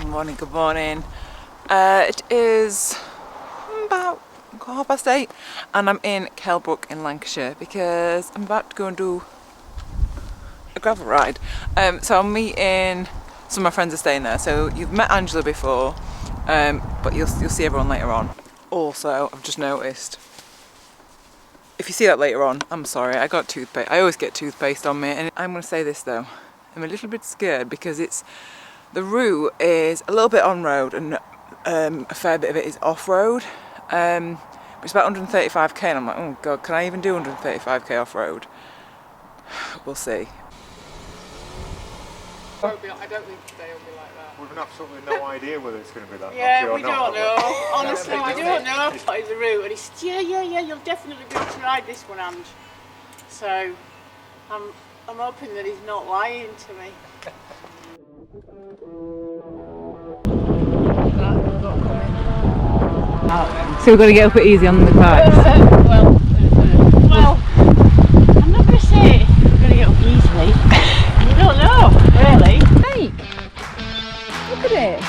Good morning. It is about 8:30 and I'm in Kelbrook in Lancashire because I'm about to go and do a gravel ride. So I'm meeting some of my friends are staying there. So you've met Angela before, but you'll see everyone later on. Also, I've just noticed, if you see that later on, I'm sorry, I got toothpaste. I always get toothpaste on me, and I'm going to say this though, I'm a little bit scared because the route is a little bit on road and a fair bit of it is off road. But it's about 135k and I'm like, oh god, can I even do 135k off road? We'll see. I don't think today will be like that. We've absolutely no idea whether it's going to be that Yeah, lucky or we not, don't know. Honestly, we don't know. What is the route? And he said, yeah, you'll definitely be able to ride this one, Ange. So, I'm hoping that he's not lying to me. So we've got to get up it easy on the bikes. Well, I'm not going to say we're going to get up easily. We don't know, really. Hey, look at it.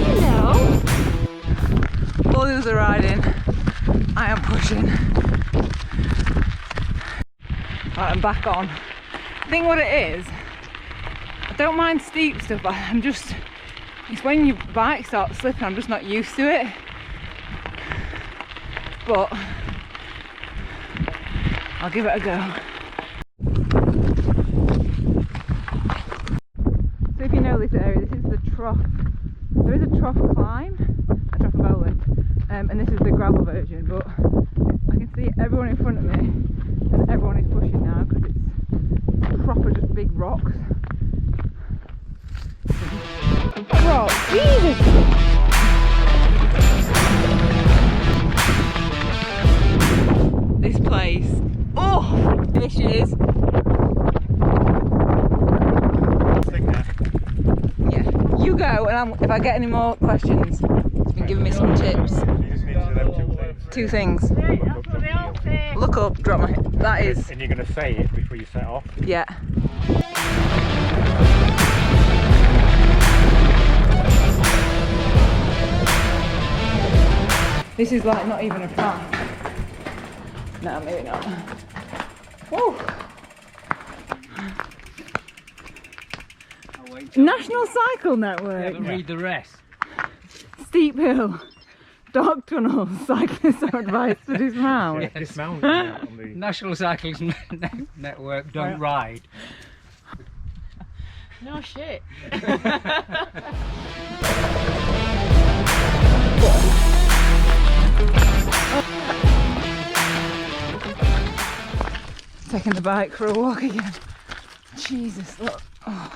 Hello. All the others are riding, I am pushing. Right, I'm back on. I think what it is, I don't mind steep stuff, but it's when your bike starts slipping, I'm just not used to it. But I'll give it a go. So if you know this area, this is the trough. There is a trough climb, a trough of Olin, and this is the gravel version, but I can see everyone in front of me and everyone is pushing now because it's proper just big rocks. Rock, Jesus! This place, oh, fishes. Yeah, you go, and if I get any more questions, you can give me some tips. You just need to know them Two things. Right, that's what they all say. Look up, drop my head. That is, And you're going to say it before you set off. yeah. This is like not even a path. No, maybe not. Whoa. National Cycle Network. Yeah, but read the rest. Steep hill, dark tunnels, cyclists are advised to dismount. Yeah, dismount on the... National Cycles Network don't ride. No shit. Taking the bike for a walk again. Jesus, look. Oh.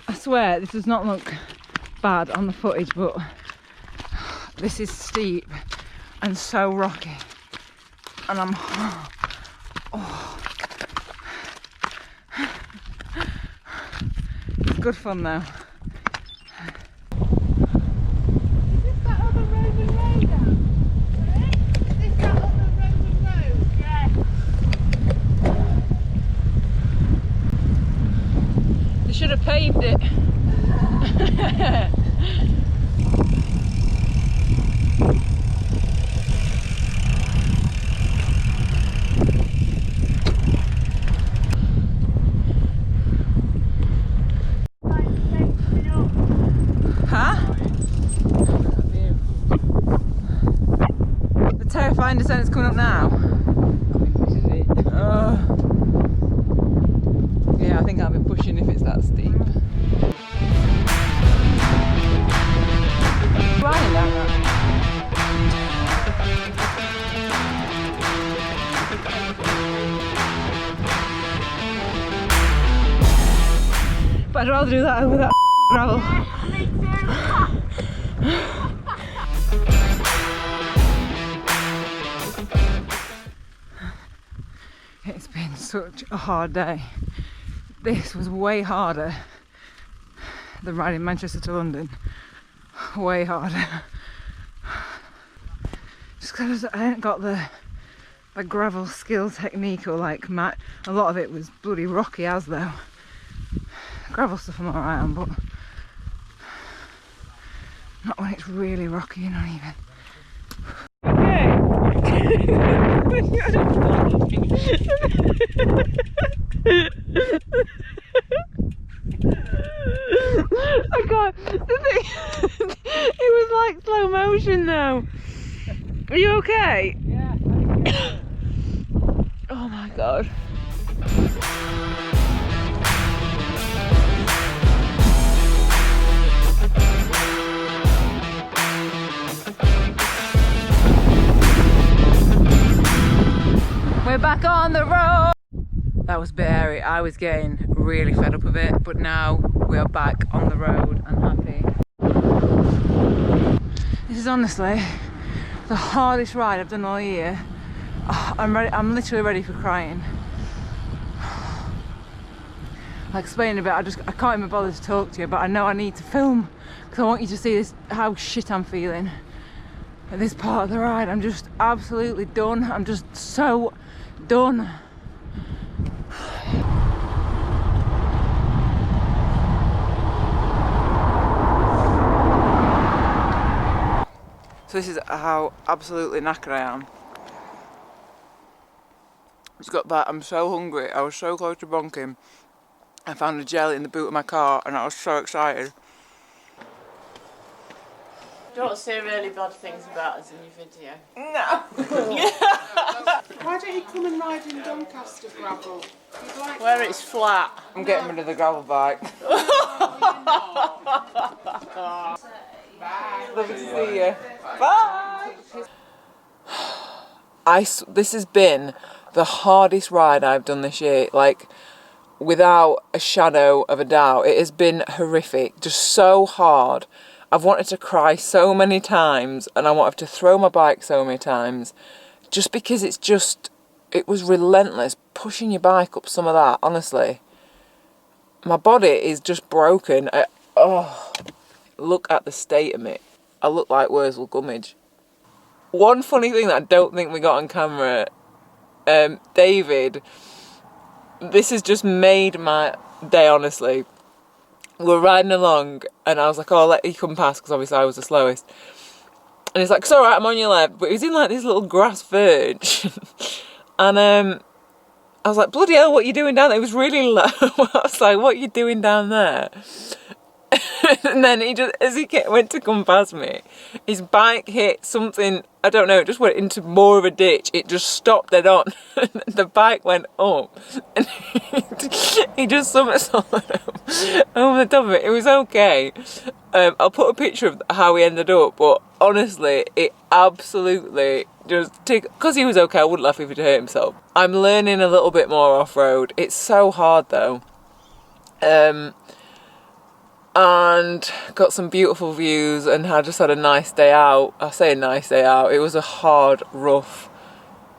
I swear this does not look bad on the footage, but this is steep and so rocky. And I'm... Oh. It's good fun though. Should have paved it. Huh? The terrifying descent is coming up now. This is it. Yeah, I think I'll be pushing if it's that steep. Riding down that. But I'd rather do that over that gravel. It's been such a hard day. This was way harder than riding Manchester to London. Way harder. Just because I ain't got the like gravel skill technique or like mat. A lot of it was bloody rocky as though. Gravel stuff I'm alright on, but not when it's really rocky and uneven. I can't. The thing, it was like slow motion now. Are you okay? Yeah. Oh my god. We're back on the road. That was a bit airy. I was getting really fed up of it, but now we are back on the road and happy. This is honestly the hardest ride I've done all year. Oh, I'm ready. I'm literally ready for crying. I'll explain a bit. I can't even bother to talk to you, but I know I need to film because I want you to see this, how shit I'm feeling at this part of the ride. I'm just absolutely done. I'm just so done. So this is how absolutely knackered I am. Just got back, I'm so hungry, I was so close to bonking. I found a jelly in the boot of my car and I was so excited. Don't say really bad things about us in your video. No! Why don't you come and ride in Doncaster gravel? You'd like Where it's flat. I'm getting rid of the gravel bike. Lovely to see you. Bye! This has been the hardest ride I've done this year, like without a shadow of a doubt. It has been horrific, just so hard. I've wanted to cry so many times and I wanted to throw my bike so many times just because it was relentless pushing your bike up some of that, honestly. My body is just broken. Look at the state of me. I look like Wurzel Gummidge. One funny thing that I don't think we got on camera, David, this has just made my day, honestly. We're riding along and I was like, oh, I'll let you come past because obviously I was the slowest. And he's like, it's alright, I'm on your left. But he was in like this little grass verge. And I was like, bloody hell, what are you doing down there? It was really low. I was like, what are you doing down there? And then he just, as he went to come past me, his bike hit something, I don't know, it just went into more of a ditch. It just stopped dead on. The bike went up and he just somersaulted over the top of it. It was okay. I'll put a picture of how he ended up, but honestly, it absolutely just, because he was okay, I wouldn't laugh if he'd hurt himself. I'm learning a little bit more off-road. It's so hard though. And got some beautiful views and I just had a nice day out. I say a nice day out, it was a hard, rough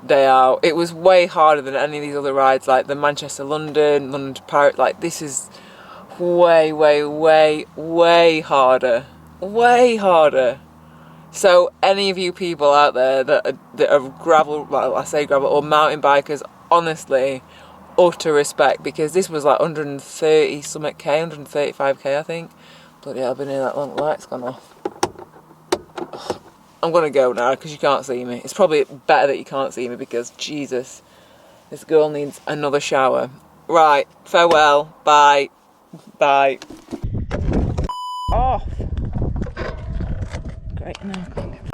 day out. It was way harder than any of these other rides, like the Manchester-London, London to Paris. Like this is way, way, way, way harder. Way harder. So any of you people out there that are gravel, well, I say gravel, or mountain bikers, honestly, utter respect, because this was like 130 something K, 135k I think. Bloody hell, I've been here that long, the light's gone off. Ugh. I'm gonna go now because you can't see me. It's probably better that you can't see me because Jesus, this girl needs another shower. Right, farewell, bye, bye. Off. Great, now I can't get